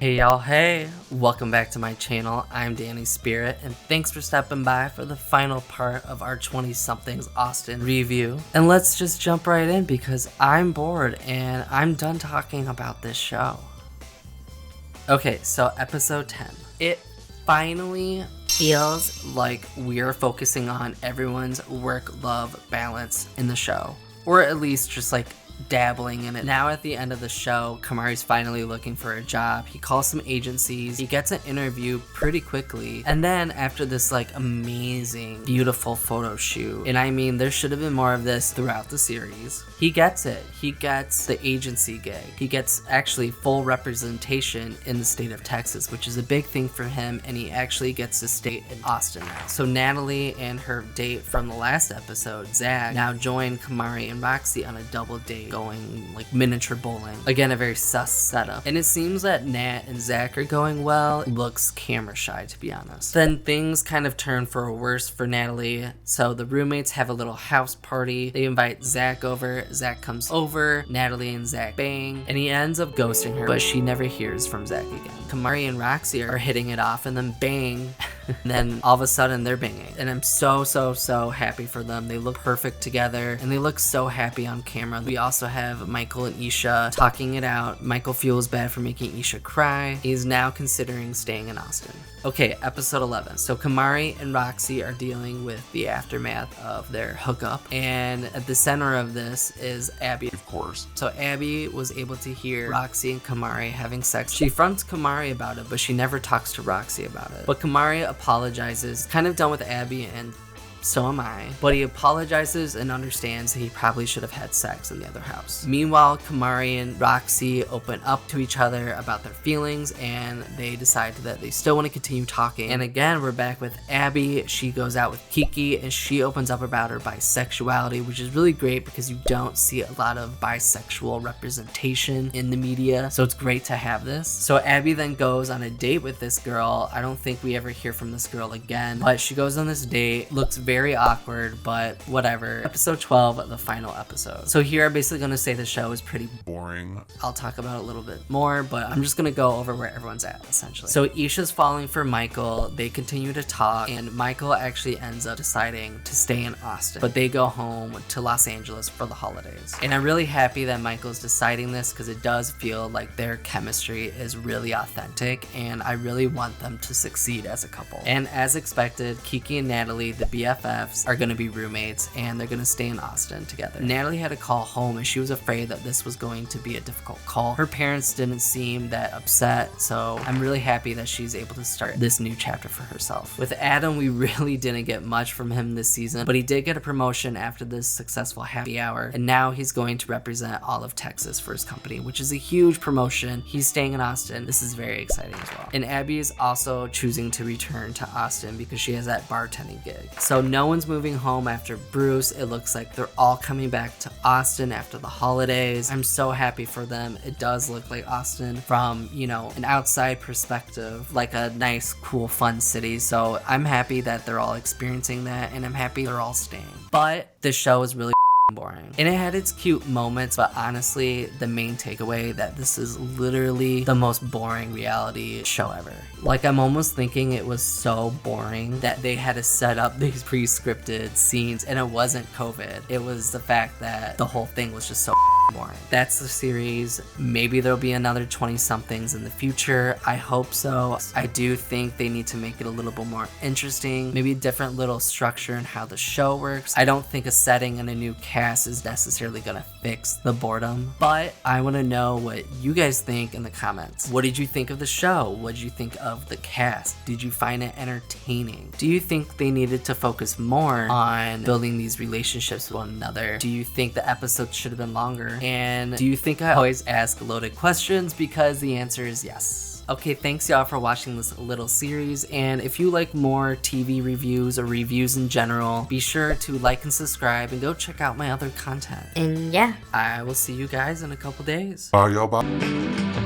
Hey y'all, hey! Welcome back to my channel. I'm Danny Spirit, and thanks for stopping by for the final part of our 20-somethings Austin review. And let's just jump right in because I'm bored and I'm done talking about this show. Okay, so episode 10. It finally feels like we're focusing on everyone's work-love balance in the show. Or at least just like dabbling in it. Now at the end of the show, Kamari's finally looking for a job. He calls some agencies, he gets an interview pretty quickly, and then after this like amazing, beautiful photo shoot, and I mean there should have been more of this throughout the series, he gets it. He gets the agency gig. He gets actually full representation in the state of Texas, which is a big thing for him, and he actually gets to stay in Austin now. So Natalie and her date from the last episode, Zach, now join Kamari and Roxy on a double date going like miniature bowling. Again, a very sus setup. And it seems that Nat and Zach are going well. Looks camera shy, to be honest. Then things kind of turn for a worse for Natalie. So the roommates have a little house party. They invite Zach over. Zach comes over. Natalie and Zach bang. And he ends up ghosting her, but she never hears from Zach again. Kamari and Roxy are hitting it off, and then bang. And then all of a sudden they're banging. And I'm so happy for them. They look perfect together, and they look so happy on camera. We also have Michael and Isha talking it out. Michael feels bad for making Isha cry. He's now considering staying in Austin. Okay, episode 11. So Kamari and Roxy are dealing with the aftermath of their hookup, and at the center of this is Abby, of course. So Abby was able to hear Roxy and Kamari having sex. She fronts Kamari about it, but she never talks to Roxy about it. But Kamari apologizes, kind of done with Abby, and so am I. But he apologizes and understands that he probably should have had sex in the other house. Meanwhile, Kamari and Roxy open up to each other about their feelings, and they decide that they still want to continue talking. And again, we're back with Abby. She goes out with Kiki, and she opens up about her bisexuality, which is really great because you don't see a lot of bisexual representation in the media. So it's great to have this. So Abby then goes on a date with this girl. I don't think we ever hear from this girl again, but she goes on this date. Looks very awkward, but whatever. Episode 12, the final episode. So here I'm basically going to say the show is pretty boring. I'll talk about it a little bit more, but I'm just going to go over where everyone's at, essentially. So Isha's falling for Michael. They continue to talk, and Michael actually ends up deciding to stay in Austin, but they go home to Los Angeles for the holidays. And I'm really happy that Michael's deciding this because it does feel like their chemistry is really authentic, and I really want them to succeed as a couple. And as expected, Kiki and Natalie, the BFFs, are going to be roommates, and they're going to stay in Austin together. Natalie had to call home, and she was afraid that this was going to be a difficult call. Her parents didn't seem that upset, so I'm really happy that she's able to start this new chapter for herself. With Adam, we really didn't get much from him this season, but he did get a promotion after this successful happy hour, and now he's going to represent all of Texas for his company, which is a huge promotion. He's staying in Austin. This is very exciting as well. And Abby is also choosing to return to Austin because she has that bartending gig. So no one's moving home after Bruce. It looks like they're all coming back to Austin after the holidays. I'm so happy for them. It does look like Austin from, you know, an outside perspective, like a nice, cool, fun city. So I'm happy that they're all experiencing that, and I'm happy they're all staying. But this show is really boring, and it had its cute moments, but honestly the main takeaway that this is literally the most boring reality show ever. Like, I'm almost thinking it was so boring that they had to set up these pre-scripted scenes, and it wasn't COVID, it was the fact that the whole thing was just so boring. That's the series. Maybe there'll be another 20-somethings in the future. I hope so. I do think they need to make it a little bit more interesting, maybe a different little structure in how the show works. I don't think a setting and a new cast is necessarily gonna fix the boredom, but I want to know what you guys think in the comments. What did you think of the show? What did you think of the cast? Did you find it entertaining? Do you think they needed to focus more on building these relationships with one another? Do you think the episodes should have been longer? And do you think I always ask loaded questions? Because the answer is yes. Okay, thanks y'all for watching this little series, and if you like more TV reviews or reviews in general, be sure to like and subscribe and go check out my other content. And yeah, I will see you guys in a couple days. Bye y'all, bye.